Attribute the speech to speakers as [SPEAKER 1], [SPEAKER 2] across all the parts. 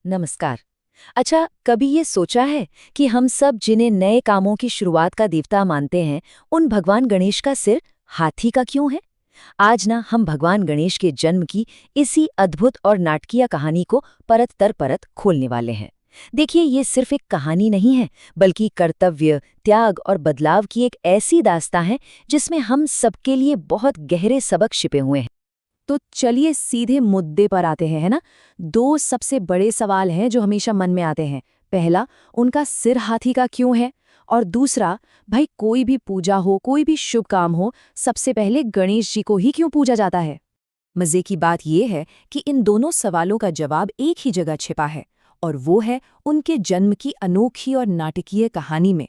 [SPEAKER 1] नमस्कार। अच्छा, कभी ये सोचा है कि हम सब जिन्हें नए कामों की शुरुआत का देवता मानते हैं, उन भगवान गणेश का सिर हाथी का क्यों है? आज ना हम भगवान गणेश के जन्म की इसी अद्भुत और नाटकीय कहानी को परत दर परत खोलने वाले हैं। देखिए, ये सिर्फ एक कहानी नहीं है, बल्कि कर्तव्य, त्याग और बदलाव की एक ऐसी दास्तां है जिसमें हम सबके लिए बहुत गहरे सबक छिपे हुए हैं।
[SPEAKER 2] तो चलिए सीधे मुद्दे पर आते हैं, है ना। दो सबसे बड़े सवाल हैं जो हमेशा मन में आते हैं। पहला, उनका सिर हाथी का क्यों है? और दूसरा, भाई कोई भी पूजा हो, कोई भी शुभ काम हो, सबसे पहले गणेश जी को ही क्यों पूजा जाता है? मजे की बात यह है कि इन दोनों सवालों का जवाब एक ही जगह छिपा है, और वो है उनके जन्म की अनोखी और नाटकीय कहानी में।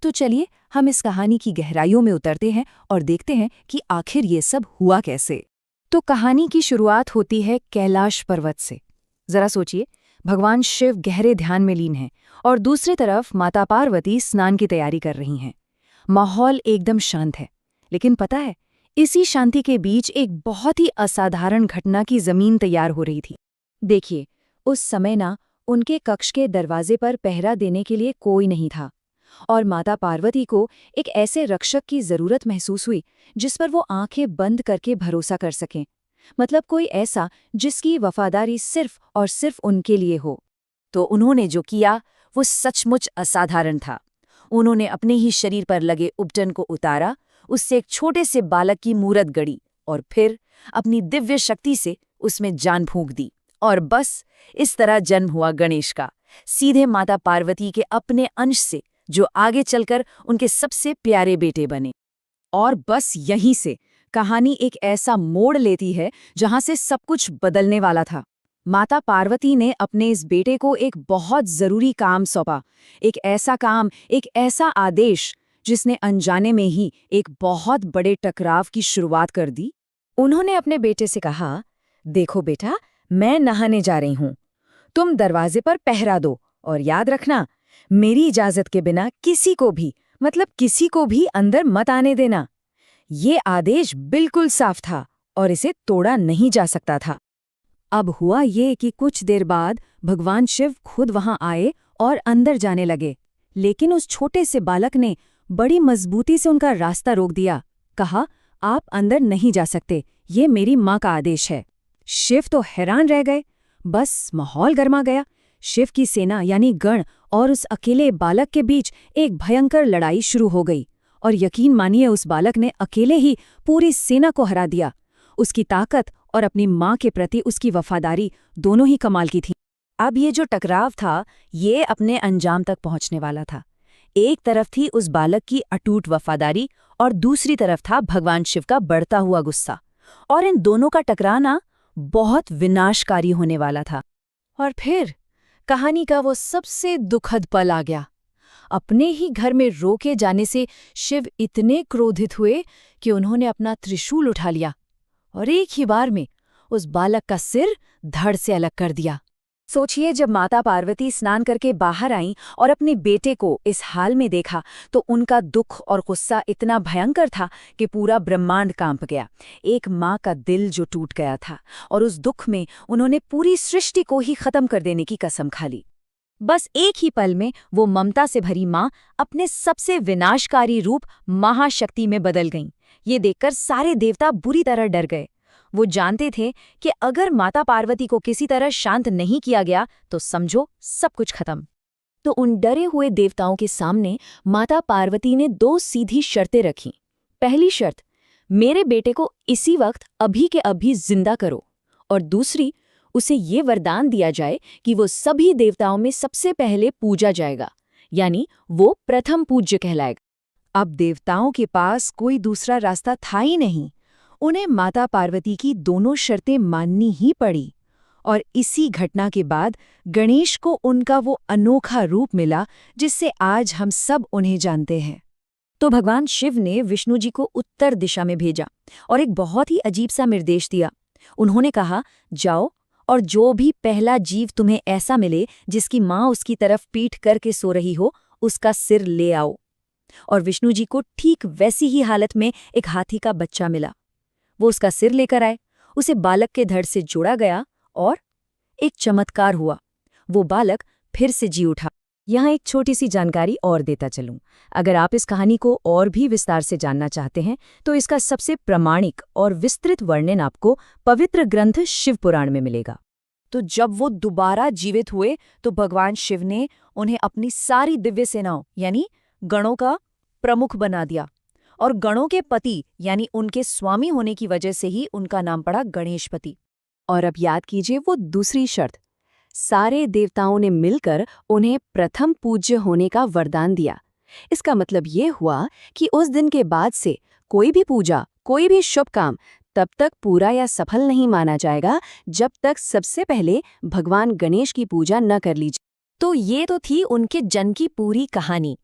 [SPEAKER 2] तो चलिए हम इस कहानी की गहराइयों में उतरते हैं और देखते हैं कि आखिर ये सब हुआ कैसे। तो कहानी की शुरुआत होती है कैलाश पर्वत से। जरा सोचिए, भगवान शिव गहरे ध्यान में लीन हैं और दूसरी तरफ माता पार्वती स्नान की तैयारी कर रही हैं। माहौल एकदम शांत है, लेकिन पता है, इसी शांति के बीच एक बहुत ही असाधारण घटना की जमीन तैयार हो रही थी। देखिए, उस समय ना उनके कक्ष के दरवाजे पर पहरा देने के लिए कोई नहीं था, और माता पार्वती को एक ऐसे रक्षक की जरूरत महसूस हुई जिस पर वो आंखें बंद करके भरोसा कर सकें। मतलब कोई ऐसा जिसकी वफादारी सिर्फ और सिर्फ उनके लिए हो। तो उन्होंने जो किया वो सचमुच असाधारण था। उन्होंने अपने ही शरीर पर लगे उपटन को उतारा, उससे एक छोटे से बालक की मूरत गढ़ी और फिर अपनी दिव्य शक्ति से उसमें जान फूंक दी। और बस इस तरह जन्म हुआ गणेश का, सीधे माता पार्वती के अपने अंश से, जो आगे चलकर उनके सबसे प्यारे बेटे बने। और बस यहीं से कहानी एक ऐसा मोड़ लेती है जहां से सब कुछ बदलने वाला था। माता पार्वती ने अपने इस बेटे को एक बहुत जरूरी काम सौंपा, एक ऐसा काम, एक ऐसा आदेश जिसने अनजाने में ही एक बहुत बड़े टकराव की शुरुआत कर दी। उन्होंने अपने बेटे से कहा, देखो बेटा, मैं नहाने जा रही हूं, तुम दरवाजे पर पहरा दो, और याद रखना, मेरी इजाजत के बिना किसी को भी, मतलब किसी को भी अंदर मत आने देना। ये आदेश बिल्कुल साफ था और इसे तोड़ा नहीं जा सकता था। अब हुआ ये कि कुछ देर बाद भगवान शिव खुद वहां आए और अंदर जाने लगे, लेकिन उस छोटे से बालक ने बड़ी मजबूती से उनका रास्ता रोक दिया। कहा, आप अंदर नहीं जा सकते, ये मेरी माँ का आदेश है। शिव तो हैरान रह गए। बस माहौल गर्मा गया। शिव की सेना यानी गण और उस अकेले बालक के बीच एक भयंकर लड़ाई शुरू हो गई। और यकीन मानिए, उस बालक ने अकेले ही पूरी सेना को हरा दिया। उसकी ताकत और अपनी माँ के प्रति उसकी वफादारी दोनों ही कमाल की थी। अब ये जो टकराव था, ये अपने अंजाम तक पहुंचने वाला था। एक तरफ थी उस बालक की अटूट वफादारी और दूसरी तरफ था भगवान शिव का बढ़ता हुआ गुस्सा। और इन दोनों का टकराना बहुत विनाशकारी होने वाला था। और फिर कहानी का वो सबसे दुखद पल आ गया। अपने ही घर में रोके जाने से शिव इतने क्रोधित हुए कि उन्होंने अपना त्रिशूल उठा लिया और एक ही बार में उस बालक का सिर धड़ से अलग कर दिया। सोचिए, जब माता पार्वती स्नान करके बाहर आईं और अपने बेटे को इस हाल में देखा, तो उनका दुख और गुस्सा इतना भयंकर था कि पूरा ब्रह्मांड कांप गया। एक माँ का दिल जो टूट गया था, और उस दुख में उन्होंने पूरी सृष्टि को ही खत्म कर देने की कसम खा ली। बस एक ही पल में वो ममता से भरी माँ अपने सबसे विनाशकारी रूप महाशक्ति में बदल गईं। ये देखकर सारे देवता बुरी तरह डर गए। वो जानते थे कि अगर माता पार्वती को किसी तरह शांत नहीं किया गया तो समझो सब कुछ खत्म। तो उन डरे हुए देवताओं के सामने माता पार्वती ने दो सीधी शर्तें रखीं। पहली शर्त, मेरे बेटे को इसी वक्त अभी के अभी जिंदा करो। और दूसरी, उसे ये वरदान दिया जाए कि वो सभी देवताओं में सबसे पहले पूजा जाएगा, यानी वो प्रथम पूज्य कहलाएगा। अब देवताओं के पास कोई दूसरा रास्ता था ही नहीं। उन्हें माता पार्वती की दोनों शर्तें माननी ही पड़ी। और इसी घटना के बाद गणेश को उनका वो अनोखा रूप मिला जिससे आज हम सब उन्हें जानते हैं। तो भगवान शिव ने विष्णु जी को उत्तर दिशा में भेजा और एक बहुत ही अजीब सा निर्देश दिया। उन्होंने कहा, जाओ और जो भी पहला जीव तुम्हें ऐसा मिले जिसकी माँ उसकी तरफ पीठ करके सो रही हो, उसका सिर ले आओ। और विष्णु जी को ठीक वैसी ही हालत में एक हाथी का बच्चा मिला। वो उसका सिर लेकर आए, उसे बालक के धड़ से जोड़ा गया और एक चमत्कार हुआ। वो बालक फिर से जी उठा। यहाँ एक छोटी सी जानकारी और देता चलूं। अगर आप इस कहानी को और भी विस्तार से जानना चाहते हैं तो इसका सबसे प्रामाणिक और विस्तृत वर्णन आपको पवित्र ग्रंथ शिव पुराण में मिलेगा। तो जब वो दोबारा जीवित हुए तो भगवान शिव ने उन्हें अपनी सारी दिव्य सेनाओं यानी गणों का प्रमुख बना दिया, और गणों के पति यानी उनके स्वामी होने की वजह से ही उनका नाम पड़ा गणेशपति। और अब याद कीजिए वो दूसरी शर्त, सारे देवताओं ने मिलकर उन्हें प्रथम पूज्य होने का वरदान दिया। इसका मतलब ये हुआ कि उस दिन के बाद से कोई भी पूजा, कोई भी शुभ काम तब तक पूरा या सफल नहीं माना जाएगा जब तक सबसे पहले भगवान गणेश की पूजा न कर ली जाए। तो ये तो थी उनके जन्म की पूरी कहानी।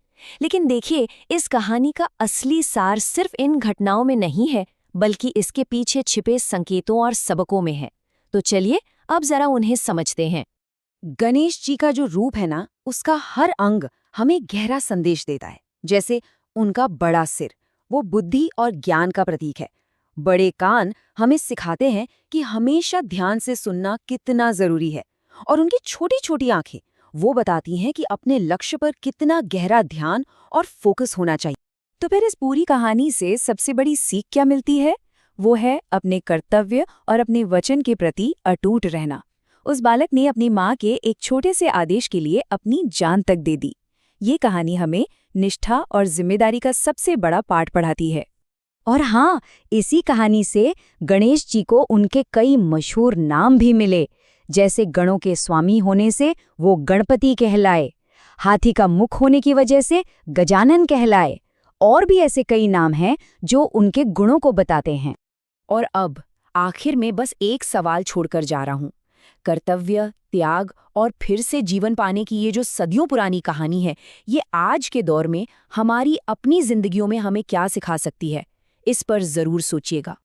[SPEAKER 2] लेकिन देखिए, इस कहानी का असली सार सिर्फ इन घटनाओं में नहीं है, बल्कि इसके पीछे छिपे संकेतों और सबकों में है। तो चलिए अब जरा उन्हें समझते हैं। गणेश जी का जो रूप है ना, उसका हर अंग हमें गहरा संदेश देता है। जैसे उनका बड़ा सिर, वो बुद्धि और ज्ञान का प्रतीक है। बड़े कान हमें सिखाते हैं कि हमेशा ध्यान से सुनना कितना जरूरी है। और उनकी छोटी छोटी आंखें, वो बताती हैं कि अपने लक्ष्य पर कितना गहरा ध्यान और फोकस होना चाहिए। तो फिर इस पूरी कहानी से सबसे बड़ी सीख क्या मिलती है? वो है अपने कर्तव्य और अपने वचन के प्रति अटूट रहना। उस बालक ने अपनी माँ के एक छोटे से आदेश के लिए अपनी जान तक दे दी। ये कहानी हमें निष्ठा और जिम्मेदारी का सबसे बड़ा पाठ पढ़ाती है। और हाँ, इसी कहानी से गणेश जी को उनके कई मशहूर नाम भी मिले। जैसे गणों के स्वामी होने से वो गणपति कहलाए, हाथी का मुख होने की वजह से गजानन कहलाए, और भी ऐसे कई नाम हैं जो उनके गुणों को बताते हैं। और अब आखिर में बस एक सवाल छोड़कर जा रहा हूँ। कर्तव्य, त्याग और फिर से जीवन पाने की ये जो सदियों पुरानी कहानी है, ये आज के दौर में हमारी अपनी जिंदगियों में हमें क्या सिखा सकती है? इस पर जरूर सोचिएगा।